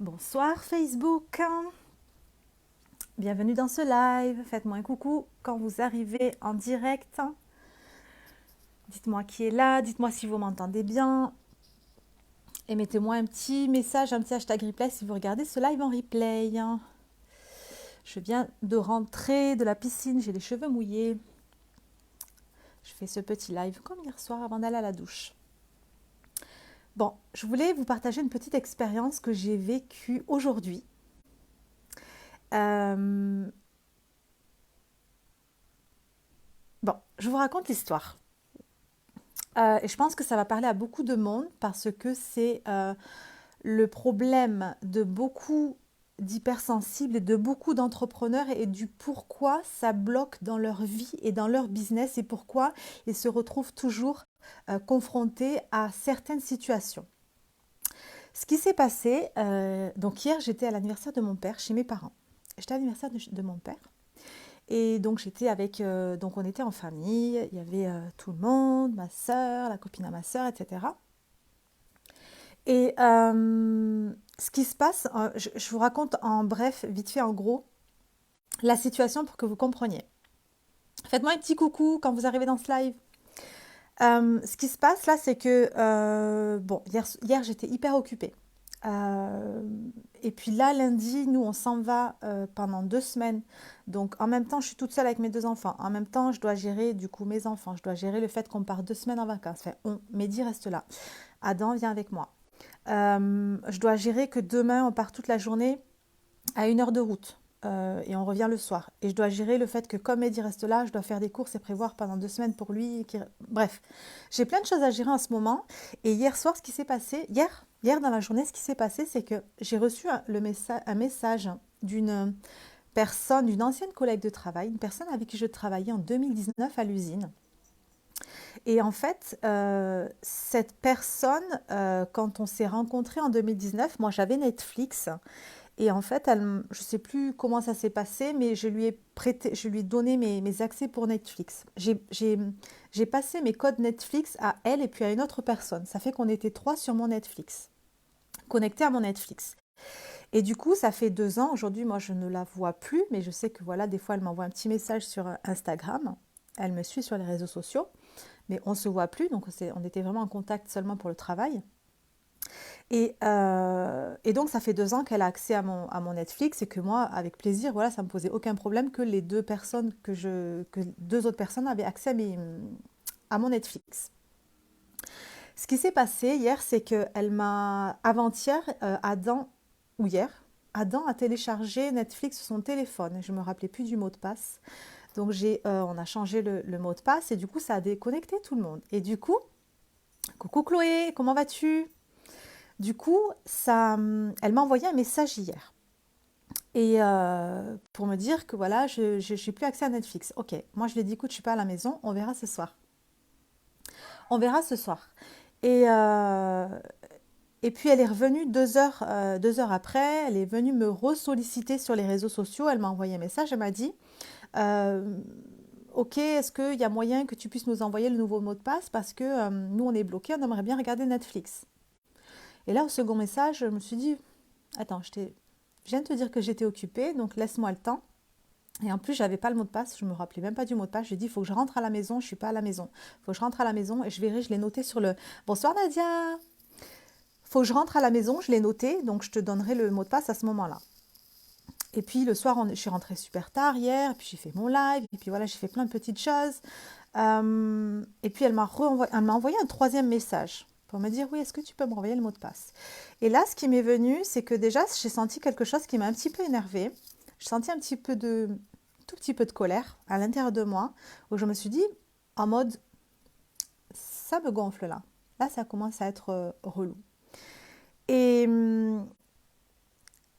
Bonsoir Facebook, bienvenue dans ce live. Faites-moi un coucou quand vous arrivez en direct. Dites-moi qui est là, dites-moi si vous m'entendez bien. Et mettez-moi un petit message, un petit hashtag replay si vous regardez ce live en replay. Je viens de rentrer de la piscine, j'ai les cheveux mouillés. Je fais ce petit live comme hier soir avant d'aller à la douche. Bon, je voulais vous partager une petite expérience que j'ai vécue aujourd'hui. Euh, Bon, je vous raconte l'histoire. Et je pense que ça va parler à beaucoup de monde parce que c'est le problème de beaucoup d'hypersensibles et de beaucoup d'entrepreneurs et du pourquoi ça bloque dans leur vie et dans leur business et pourquoi ils se retrouvent toujours confrontés à certaines situations. Ce qui s'est passé, donc hier j'étais à l'anniversaire de mon père chez mes parents. J'étais à l'anniversaire de mon père. Et donc j'étais avec, donc on était en famille, il y avait tout le monde, ma sœur, la copine à ma sœur, etc. Et ce qui se passe, je vous raconte en bref, vite fait, en gros, la situation pour que vous compreniez. Faites-moi un petit coucou quand vous arrivez dans ce live. Ce qui se passe là, c'est que, bon, hier j'étais hyper occupée. Euh, et puis là, lundi, nous, on s'en va pendant 2 semaines. Donc, en même temps, je suis toute seule avec mes deux enfants. En même temps, je dois gérer, du coup, mes enfants. Je dois gérer le fait qu'on part 2 semaines en vacances. Enfin, Mehdi reste là. Adam vient avec moi. Je dois gérer que demain, on part toute la journée à 1 heure de route. Et on revient le soir. Et je dois gérer le fait que comme Mehdi reste là, je dois faire des courses et prévoir pendant 2 semaines pour lui. Bref, j'ai plein de choses à gérer en ce moment. Et hier soir, ce qui s'est passé, hier dans la journée, ce qui s'est passé, c'est que j'ai reçu un message d'une personne, d'une ancienne collègue de travail, une personne avec qui je travaillais en 2019 à l'usine. Et en fait, cette personne, quand on s'est rencontrés en 2019, moi j'avais Netflix. Et en fait, je ne sais plus comment ça s'est passé, mais je lui ai donné mes accès pour Netflix. J'ai passé mes codes Netflix à elle et puis à une autre personne. Ça fait qu'on était trois sur mon Netflix, connectés à mon Netflix. Et du coup, ça fait 2 ans. Aujourd'hui, moi, je ne la vois plus, mais je sais que voilà, des fois, elle m'envoie un petit message sur Instagram. Elle me suit sur les réseaux sociaux, mais on ne se voit plus. Donc, on était vraiment en contact seulement pour le travail. Et donc, ça fait 2 ans qu'elle a accès à mon Netflix et que moi, avec plaisir, voilà, ça ne me posait aucun problème que les deux personnes que deux autres personnes avaient accès à mon Netflix. Ce qui s'est passé hier, c'est qu'elle m'a, avant-hier, Adam, ou hier, Adam a téléchargé Netflix sur son téléphone. Je ne me rappelais plus du mot de passe. Donc, on a changé le mot de passe et du coup, ça a déconnecté tout le monde. Et du coup, coucou Chloé, comment vas-tu? Du coup, elle m'a envoyé un message hier. Et pour me dire que voilà, je n'ai plus accès à Netflix. Ok, moi je lui ai dit, écoute, je suis pas à la maison, on verra ce soir. On verra ce soir. Et, euh, et puis elle est revenue 2 heures, 2 heures après, elle est venue me ressolliciter sur les réseaux sociaux. Elle m'a envoyé un message, elle m'a dit, euh, ok, est-ce qu'il y a moyen que tu puisses nous envoyer le nouveau mot de passe parce que nous on est bloqués, on aimerait bien regarder Netflix. Et là, au second message, je me suis dit, attends, je viens de te dire que j'étais occupée, donc laisse-moi le temps. Et en plus, j'avais pas le mot de passe, je me rappelais même pas du mot de passe. J'ai dit, il faut que je rentre à la maison, je suis pas à la maison. Il faut que je rentre à la maison et je verrai, je l'ai noté sur le. Bonsoir Nadia. Il faut que je rentre à la maison, je l'ai noté, donc je te donnerai le mot de passe à ce moment-là. Et puis le soir, je suis rentrée super tard hier, et puis j'ai fait mon live, et puis voilà, j'ai fait plein de petites choses. Et puis elle m'a envoyé un troisième message pour me dire, oui, est-ce que tu peux me renvoyer le mot de passe? Et là, ce qui m'est venu, c'est que déjà, j'ai senti quelque chose qui m'a un petit peu énervée. J'ai senti tout petit peu de colère à l'intérieur de moi, où je me suis dit, en mode, ça me gonfle là. Là, ça commence à être relou. Et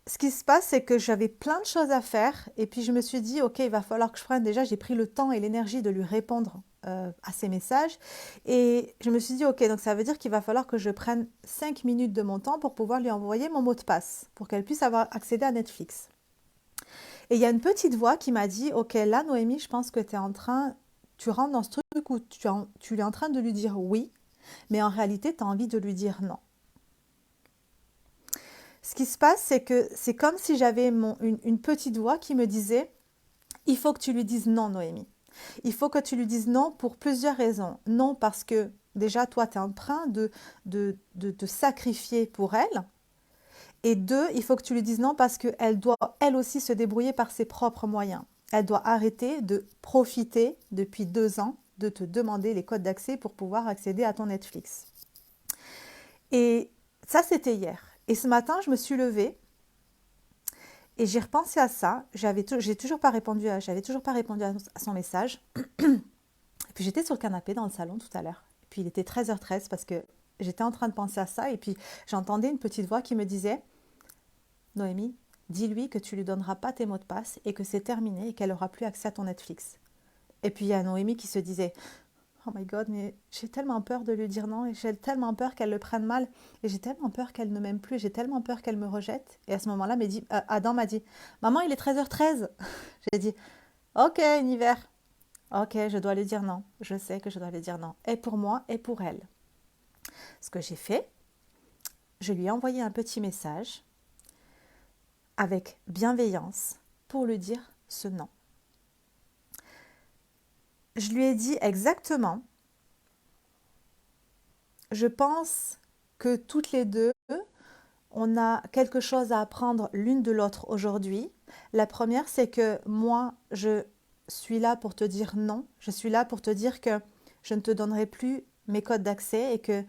ce qui se passe, c'est que j'avais plein de choses à faire. Et puis, je me suis dit, OK, il va falloir que je prenne. Déjà, j'ai pris le temps et l'énergie de lui répondre à ses messages. Et je me suis dit, OK, donc ça veut dire qu'il va falloir que je prenne 5 minutes de mon temps pour pouvoir lui envoyer mon mot de passe, pour qu'elle puisse avoir accédé à Netflix. Et il y a une petite voix qui m'a dit, OK, là, Noémie, je pense que tu rentres dans ce truc où tu es en train de lui dire oui, mais en réalité, tu as envie de lui dire non. Ce qui se passe, c'est que c'est comme si j'avais une petite voix qui me disait, il faut que tu lui dises non, Noémie. Il faut que tu lui dises non pour plusieurs raisons. Non, parce que déjà, toi, tu es en train de te sacrifier pour elle. Et deux, il faut que tu lui dises non parce qu'elle doit, elle aussi, se débrouiller par ses propres moyens. Elle doit arrêter de profiter depuis 2 ans de te demander les codes d'accès pour pouvoir accéder à ton Netflix. Et ça, c'était hier. Et ce matin, je me suis levée et j'ai repensé à ça. J'avais toujours pas répondu à son message. Et puis j'étais sur le canapé dans le salon tout à l'heure. Et puis il était 13h13 parce que j'étais en train de penser à ça. Et puis j'entendais une petite voix qui me disait, Noémie, dis-lui que tu lui donneras pas tes mots de passe et que c'est terminé et qu'elle aura plus accès à ton Netflix. Et puis il y a Noémie qui se disait, oh my god, mais j'ai tellement peur de lui dire non et j'ai tellement peur qu'elle le prenne mal et j'ai tellement peur qu'elle ne m'aime plus, j'ai tellement peur qu'elle me rejette. Et à ce moment-là, Adam m'a dit, maman, il est 13h13. J'ai dit, ok, Univers, ok, je dois lui dire non. Je sais que je dois lui dire non. Et pour moi et pour elle. Ce que j'ai fait, je lui ai envoyé un petit message avec bienveillance pour lui dire ce non. Je lui ai dit exactement, je pense que toutes les deux, on a quelque chose à apprendre l'une de l'autre aujourd'hui. La première, c'est que moi, je suis là pour te dire non. Je suis là pour te dire que je ne te donnerai plus mes codes d'accès et que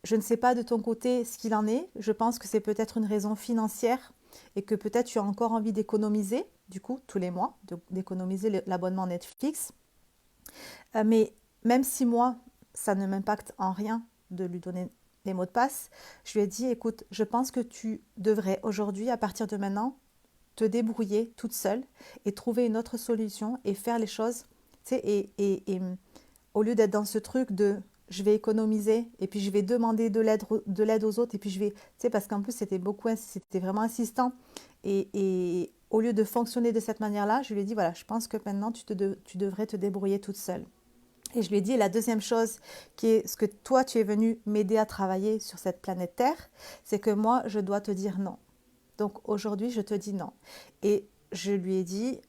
je ne sais pas de ton côté ce qu'il en est. Je pense que c'est peut-être une raison financière et que peut-être tu as encore envie d'économiser, du coup, tous les mois, d'économiser l'abonnement Netflix. Mais même si moi, ça ne m'impacte en rien de lui donner les mots de passe, je lui ai dit, écoute, je pense que tu devrais aujourd'hui, à partir de maintenant, te débrouiller toute seule et trouver une autre solution et faire les choses, tu sais, et au lieu d'être dans ce truc de je vais économiser et puis je vais demander de l'aide aux autres et puis je vais, tu sais, parce qu'en plus c'était vraiment insistant et au lieu de fonctionner de cette manière-là, je lui ai dit, voilà, je pense que maintenant tu devrais te débrouiller toute seule. Et je lui ai dit, la deuxième chose, qui est ce que toi, tu es venu m'aider à travailler sur cette planète Terre, c'est que moi, je dois te dire non. Donc aujourd'hui, je te dis non. Et je lui ai dit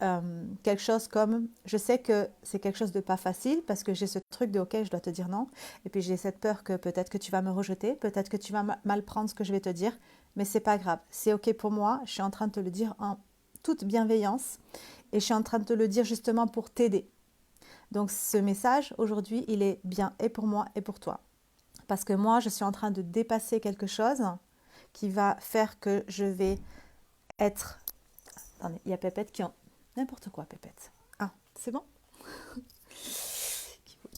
quelque chose comme, je sais que c'est quelque chose de pas facile parce que j'ai ce truc de, ok, je dois te dire non. Et puis j'ai cette peur que peut-être que tu vas me rejeter, peut-être que tu vas mal prendre ce que je vais te dire, mais c'est pas grave. C'est ok pour moi. Je suis en train de te le dire en toute bienveillance et je suis en train de te le dire justement pour t'aider. Donc ce message, aujourd'hui, il est bien et pour moi et pour toi. Parce que moi, je suis en train de dépasser quelque chose qui va faire que je vais être... Attendez, il y a Pépette qui en... N'importe quoi, Pépette. Ah, c'est bon?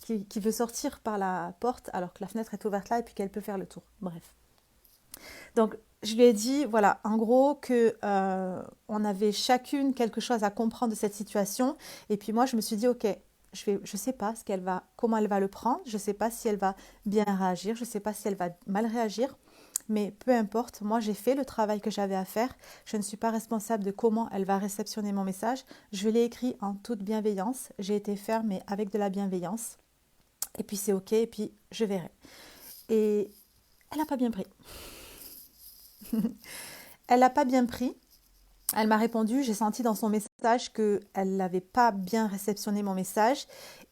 Qui veut sortir par la porte alors que la fenêtre est ouverte là et puis qu'elle peut faire le tour. Bref. Donc, je lui ai dit, voilà, en gros, que on avait chacune quelque chose à comprendre de cette situation. Et puis moi, je me suis dit, ok, je sais pas comment elle va le prendre. Je sais pas si elle va bien réagir. Je sais pas si elle va mal réagir. Mais peu importe, moi j'ai fait le travail que j'avais à faire. Je ne suis pas responsable de comment elle va réceptionner mon message. Je l'ai écrit en toute bienveillance. J'ai été ferme, mais avec de la bienveillance. Et puis c'est ok, et puis je verrai. Et elle n'a pas bien pris. Elle n'a pas bien pris. Elle m'a répondu, j'ai senti dans son message qu'elle n'avait pas bien réceptionné mon message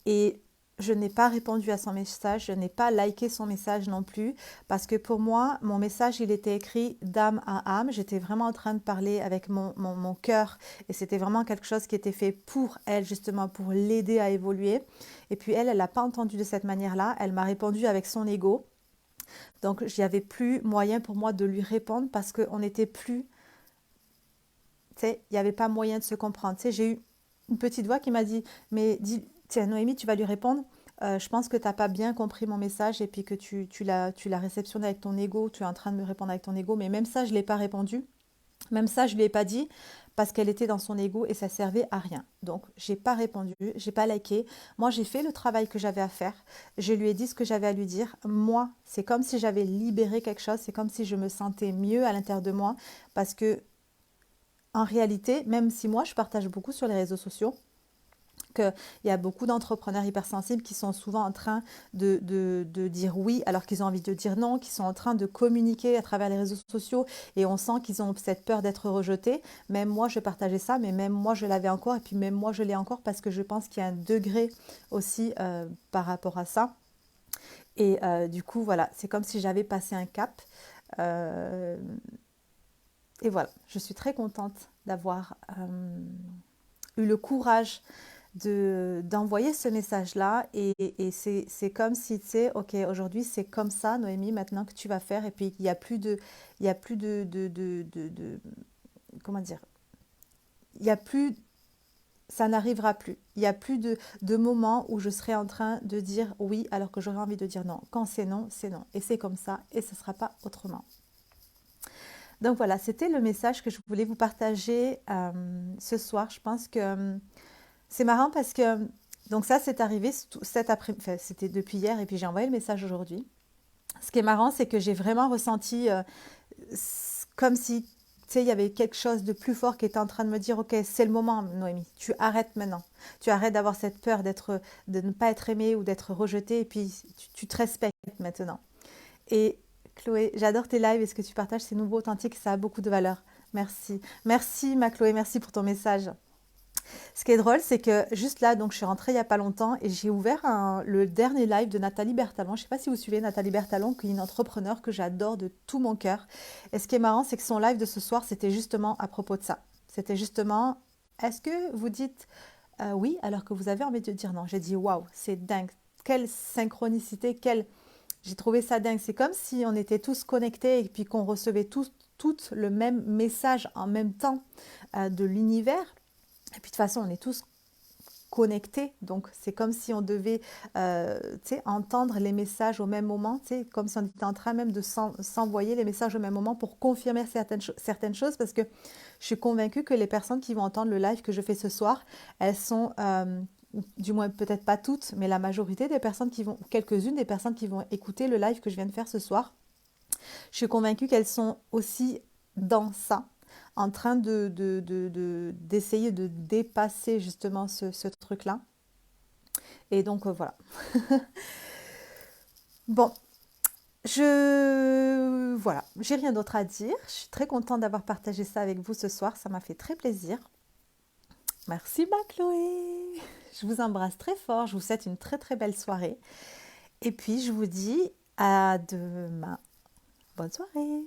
et je n'ai pas répondu à son message, je n'ai pas liké son message non plus parce que pour moi, mon message, il était écrit d'âme à âme. J'étais vraiment en train de parler avec mon cœur et c'était vraiment quelque chose qui était fait pour elle, justement pour l'aider à évoluer. Et puis elle n'a pas entendu de cette manière-là. Elle m'a répondu avec son ego. Donc, il n'y avait plus moyen pour moi de lui répondre parce qu'on n'était plus, tu sais, il n'y avait pas moyen de se comprendre. Tu sais, j'ai eu une petite voix qui m'a dit, mais dis, tiens, Noémie, tu vas lui répondre. Je pense que tu n'as pas bien compris mon message et puis que tu l'as réceptionné avec ton ego, tu es en train de me répondre avec ton ego, mais même ça, je ne l'ai pas répondu. Même ça, je ne lui ai pas dit parce qu'elle était dans son ego et ça servait à rien. Donc, j'ai pas répondu, j'ai pas liké. Moi, j'ai fait le travail que j'avais à faire. Je lui ai dit ce que j'avais à lui dire. Moi, c'est comme si j'avais libéré quelque chose. C'est comme si je me sentais mieux à l'intérieur de moi parce que, en réalité, même si moi, je partage beaucoup sur les réseaux sociaux, qu'il y a beaucoup d'entrepreneurs hypersensibles qui sont souvent en train de dire oui alors qu'ils ont envie de dire non, qui sont en train de communiquer à travers les réseaux sociaux et on sent qu'ils ont cette peur d'être rejetés. Même moi, je partageais ça, mais même moi, je l'avais encore et puis même moi, je l'ai encore parce que je pense qu'il y a un degré aussi par rapport à ça. Et du coup, voilà, c'est comme si j'avais passé un cap. Euh, et voilà, je suis très contente d'avoir eu le courage d'envoyer ce message-là. Et c'est comme si, tu sais, ok, aujourd'hui c'est comme ça, Noémie, maintenant que tu vas faire. Et puis il y a plus comment dire, il y a plus, ça n'arrivera plus. Il n'y a plus de moment où je serai en train de dire oui alors que j'aurais envie de dire non. Quand c'est non, c'est non. Et c'est comme ça et ce ne sera pas autrement. Donc voilà, c'était le message que je voulais vous partager ce soir. Je pense que c'est marrant parce que donc ça c'est arrivé cet après, enfin, c'était depuis hier et puis j'ai envoyé le message aujourd'hui. Ce qui est marrant, c'est que j'ai vraiment ressenti comme si tu sais, il y avait quelque chose de plus fort qui était en train de me dire, ok, c'est le moment, Noémie, tu arrêtes maintenant. Tu arrêtes d'avoir cette peur de ne pas être aimée ou d'être rejetée, et puis tu te respectes maintenant. Et Chloé, j'adore tes lives et ce que tu partages, c'est nouveau, authentique, ça a beaucoup de valeur. Merci. Merci, ma Chloé, merci pour ton message. Ce qui est drôle, c'est que juste là, donc je suis rentrée il n'y a pas longtemps et j'ai ouvert le dernier live de Nathalie Bertalon. Je ne sais pas si vous suivez Nathalie Bertalon, qui est une entrepreneure que j'adore de tout mon cœur. Et ce qui est marrant, c'est que son live de ce soir, c'était justement à propos de ça. C'était justement, est-ce que vous dites oui alors que vous avez envie de dire non? J'ai dit waouh, c'est dingue. Quelle synchronicité, quelle... J'ai trouvé ça dingue. C'est comme si on était tous connectés et puis qu'on recevait tous toutes le même message en même temps de l'univers. Et puis de toute façon, on est tous connectés, donc c'est comme si on devait entendre les messages au même moment, comme si on était en train même de s'envoyer les messages au même moment pour confirmer certaines choses, parce que je suis convaincue que les personnes qui vont entendre le live que je fais ce soir, elles sont, du moins peut-être pas toutes, mais la majorité des personnes qui vont, quelques-unes des personnes qui vont écouter le live que je viens de faire ce soir, je suis convaincue qu'elles sont aussi dans ça, en train d'essayer de dépasser justement ce truc-là. Et donc voilà. Bon, voilà, j'ai rien d'autre à dire. Je suis très contente d'avoir partagé ça avec vous ce soir. Ça m'a fait très plaisir. Merci ma Chloé. Je vous embrasse très fort. Je vous souhaite une très très belle soirée. Et puis je vous dis à demain. Bonne soirée.